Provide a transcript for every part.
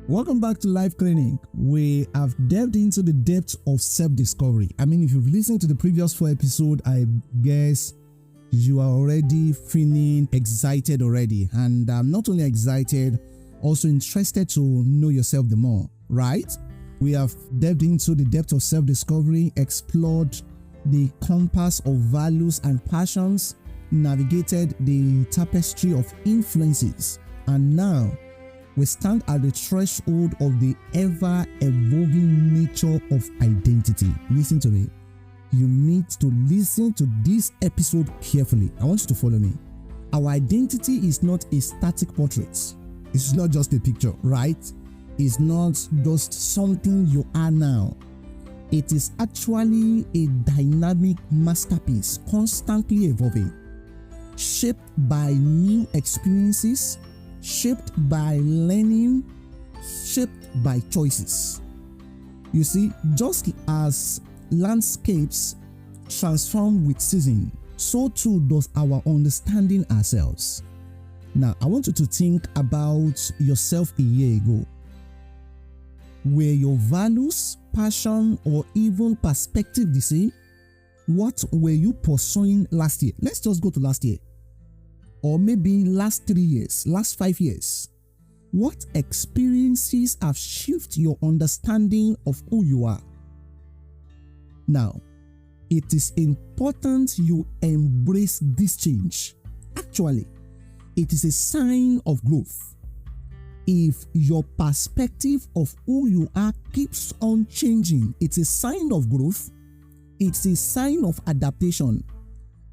Welcome back to Life Clinic. We have delved into the depths of self-discovery. I mean, if you've listened to the previous 4 episodes, I guess you are already feeling excited already. And not only excited, also interested to know yourself the more, right? We have delved into the depth of self-discovery, explored the compass of values and passions, navigated the tapestry of influences, and now we stand at the threshold of the ever-evolving nature of identity. Listen to me. You need to listen to this episode carefully. I want you to follow me. Our identity is not a static portrait. It's not just a picture, right? It's not just something you are now. It is actually a dynamic masterpiece, constantly evolving, shaped by new experiences, shaped by learning, shaped by choices. You see, just as landscapes transform with season, so too does our understanding ourselves. Now, I want you to think about yourself a year ago. Were your values, passion, or even perspective the same? What were you pursuing last year? Let's just go to last year. Or maybe last 3 years, last 5 years. What experiences have shifted your understanding of who you are? Now, it is important you embrace this change. Actually, it is a sign of growth. If your perspective of who you are keeps on changing, it's a sign of growth, it's a sign of adaptation,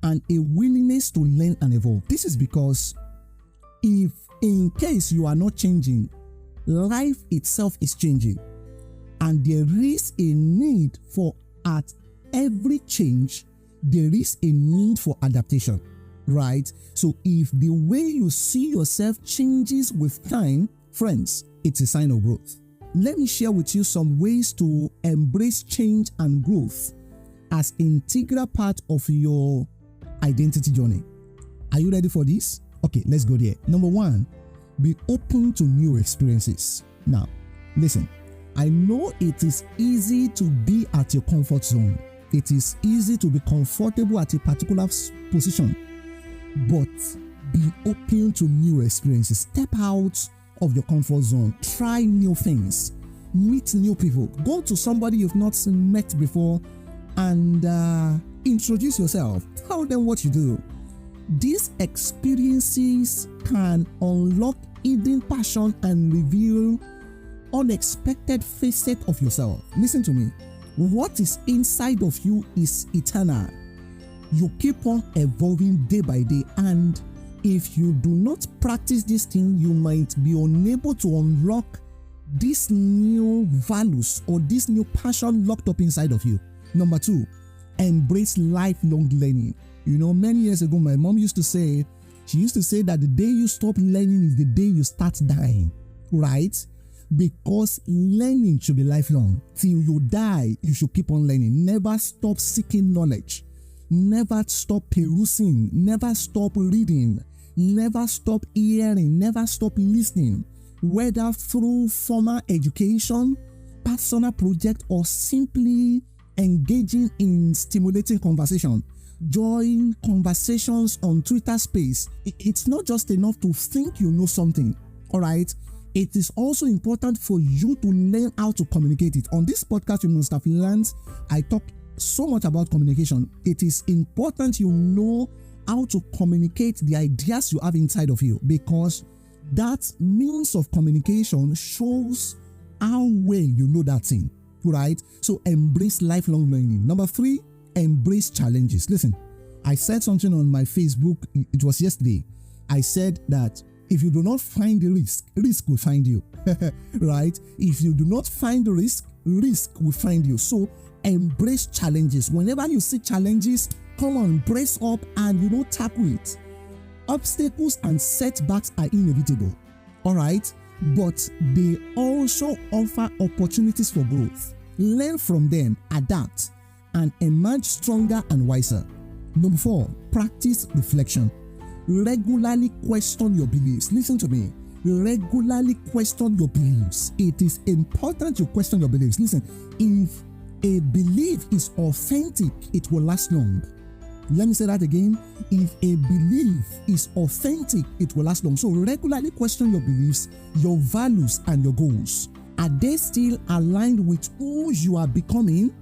and a willingness to learn and evolve. This is because if in case you are not changing, life itself is changing, and there is a need for, at every change, there is a need for adaptation, right? So if the way you see yourself changes with time, friends, it's a sign of growth. Let me share with you some ways to embrace change and growth as an integral part of your identity journey. Are you ready for this? Okay, let's go there. Number 1, be open to new experiences. Now, listen, I know it is easy to be at your comfort zone. It is easy to be comfortable at a particular position, but be open to new experiences. Step out of your comfort zone. Try new things. Meet new people. Go to somebody you've not met before and introduce yourself. Tell them what you do. These experiences can unlock hidden passion and reveal unexpected facets of yourself. Listen to me. What is inside of you is eternal. You keep on evolving day by day, and if you do not practice this thing, you might be unable to unlock these new values or this new passion locked up inside of you. Number 2, embrace lifelong learning. You know, many years ago, my mom used to say that the day you stop learning is the day you start dying, right? Because learning should be lifelong. Till you die, you should keep on learning. Never stop seeking knowledge. Never stop perusing. Never stop reading. Never stop hearing. Never stop listening. Whether through formal education, personal project, or simply engaging in stimulating conversation. Join conversations on Twitter Space. It's not just enough to think you know something, all right? It is also important for you to learn how to communicate it. On this podcast, you must have learned, I talk so much about communication. It is important you know how to communicate the ideas you have inside of you, because that means of communication shows how well you know that thing, right? So embrace lifelong learning. Number 3, embrace challenges. Listen, I said something on my Facebook, it was yesterday. I said that if you do not find the risk will find you, right? If you do not find the risk will find you. So embrace challenges. Whenever you see challenges, come on, brace up and tackle it. Obstacles and setbacks are inevitable, all right? But they also offer opportunities for growth. Learn from them, adapt, and emerge stronger and wiser. Number 4, practice reflection. Regularly question your beliefs. Listen to me. regularly question your beliefs. It is important you question your beliefs. Listen, if a belief is authentic, it will last long. Let me say that again. If a belief is authentic, it will last long. So regularly question your beliefs, your values, and your goals. Are they still aligned with who you are becoming?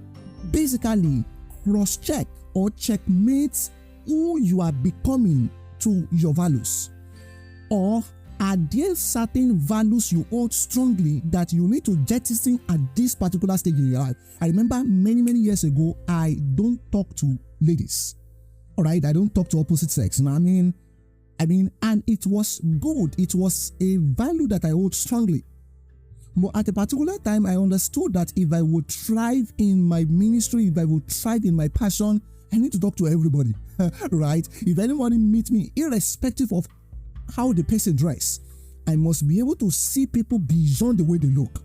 Basically, cross-check or checkmate who you are becoming to your values. Or are there certain values you hold strongly that you need to jettison at this particular stage in your life? I remember many years ago, I don't talk to ladies. All right, I don't talk to opposite sex. You know what I mean, and it was good. It was a value that I hold strongly. But at a particular time, I understood that if I would thrive in my ministry, if I would thrive in my passion, I need to talk to everybody, right? If anybody meets me, irrespective of how the person dress, I must be able to see people beyond the way they look.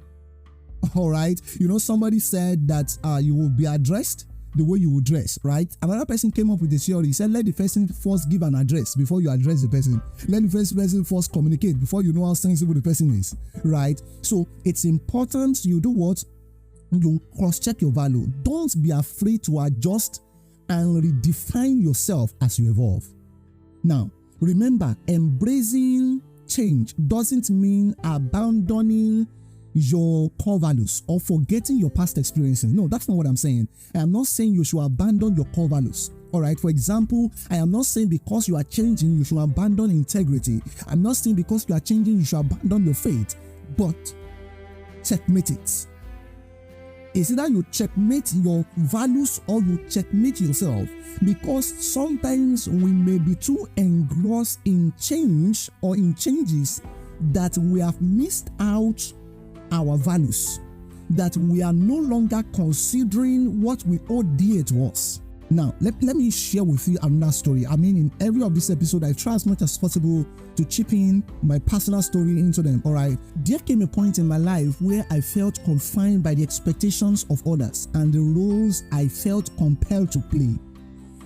All right, somebody said that you will be addressed the way you would dress, right? Another person came up with the theory. He said, let the person first give an address before you address the person. Let the first person first communicate before you know how sensible the person is, right? So it's important you do what? You cross-check your value. Don't be afraid to adjust and redefine yourself as you evolve. Now, remember, embracing change doesn't mean abandoning your core values or forgetting your past experiences. No, that's not what I'm saying. I am not saying you should abandon your core values. All right. For example, I am not saying because you are changing, you should abandon integrity. I'm not saying because you are changing, you should abandon your faith. But checkmate it. It's either you checkmate your values or you checkmate yourself, because sometimes we may be too engrossed in change or in changes that we have missed out our values, that we are no longer considering what we hold dear to us. Now, let me share with you another story. In every of this episode, I try as much as possible to chip in my personal story into them, all right? There came a point in my life where I felt confined by the expectations of others and the roles I felt compelled to play.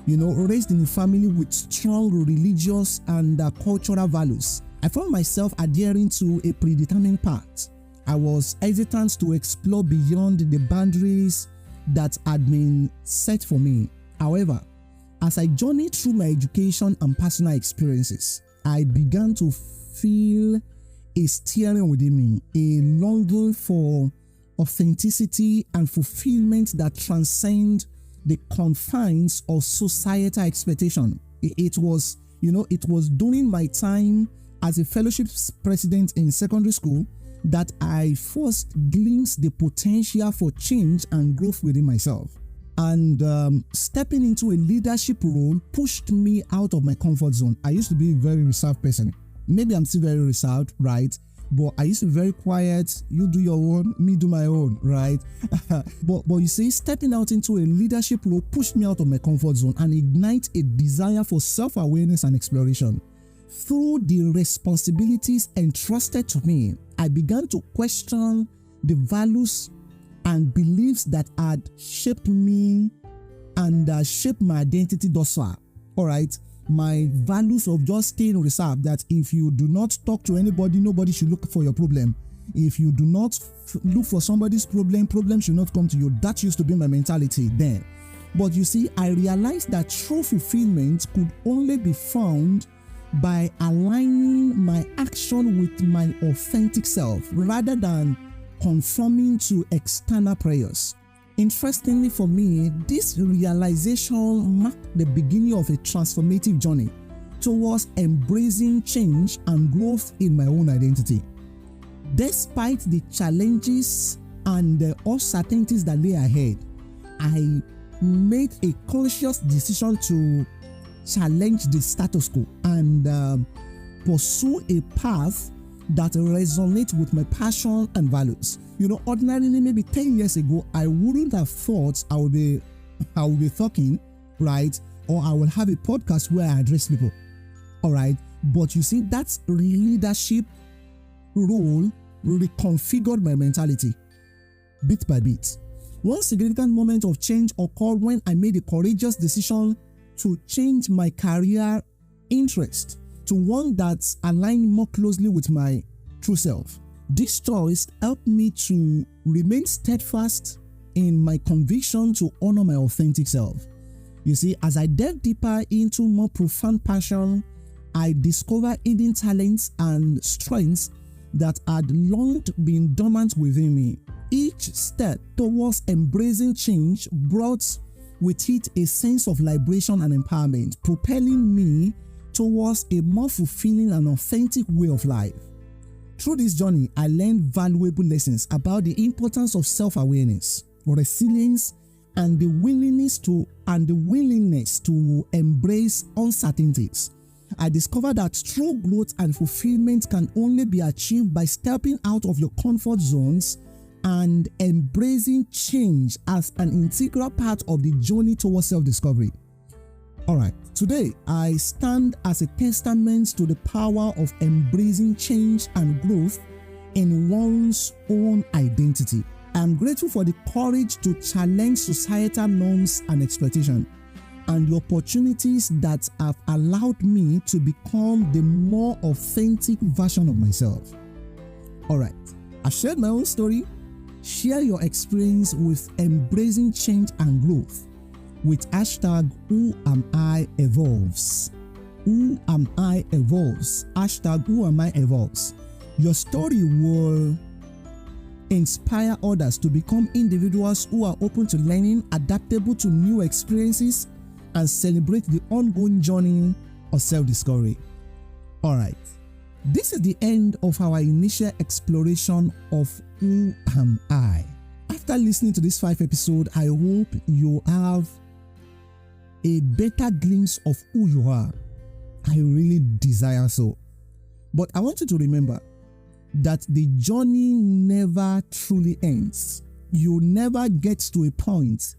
Raised in a family with strong religious and cultural values, I found myself adhering to a predetermined path. I was hesitant to explore beyond the boundaries that had been set for me. However, as I journeyed through my education and personal experiences, I began to feel a stirring within me, a longing for authenticity and fulfillment that transcend the confines of societal expectation. It was during my time as a fellowship president in secondary school that I first glimpsed the potential for change and growth within myself. And stepping into a leadership role pushed me out of my comfort zone. I used to be a very reserved person. Maybe I'm still very reserved, right? But I used to be very quiet. You do your own, me do my own, right? but you see, stepping out into a leadership role pushed me out of my comfort zone and ignite a desire for self-awareness and exploration. Through the responsibilities entrusted to me, I began to question the values and beliefs that had shaped me and shaped my identity thus far. All right. My values of just staying reserved, that if you do not talk to anybody, nobody should look for your problem. If you do not look for somebody's problem should not come to you. That used to be my mentality then. But you see, I realized that true fulfillment could only be found by aligning my action with my authentic self rather than conforming to external prayers. Interestingly for me, this realization marked the beginning of a transformative journey towards embracing change and growth in my own identity. Despite the challenges and the uncertainties that lay ahead, I made a conscious decision to challenge the status quo and pursue a path that resonates with my passion and values. Ordinarily, maybe 10 years ago, I wouldn't have thought I will be talking, right? Or I will have a podcast where I address people, all right? But you see, that leadership role reconfigured my mentality bit by bit. One significant moment of change occurred when I made a courageous decision to change my career interest to one that aligned more closely with my true self. This choice helped me to remain steadfast in my conviction to honor my authentic self. You see, as I delve deeper into more profound passion, I discovered hidden talents and strengths that had long been dormant within me. Each step towards embracing change brought with it a sense of liberation and empowerment, propelling me towards a more fulfilling and authentic way of life. Through this journey, I learned valuable lessons about the importance of self-awareness, resilience, and the willingness to embrace uncertainties. I discovered that true growth and fulfillment can only be achieved by stepping out of your comfort zones and embracing change as an integral part of the journey towards self-discovery. Alright, today I stand as a testament to the power of embracing change and growth in one's own identity. I am grateful for the courage to challenge societal norms and expectations, and the opportunities that have allowed me to become the more authentic version of myself. Alright, I shared my own story. Share your experience with embracing change and growth with hashtag #WhoAmIEvolves. #WhoAmIEvolves. Hashtag #WhoAmIEvolves. Your story will inspire others to become individuals who are open to learning, adaptable to new experiences, and celebrate the ongoing journey of self-discovery. Alright, this is the end of our initial exploration of Who Am I? After listening to this 5 episodes, I hope you have a better glimpse of who you are. I really desire so. But I want you to remember that the journey never truly ends. You never get to a point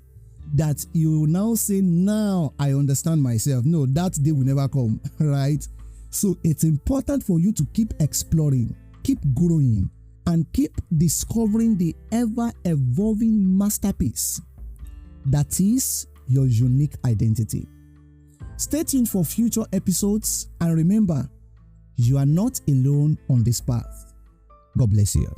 that you now say, now I understand myself. No, that day will never come, right? So it's important for you to keep exploring, keep growing, and keep discovering the ever-evolving masterpiece that is your unique identity. Stay tuned for future episodes, and remember, you are not alone on this path. God bless you.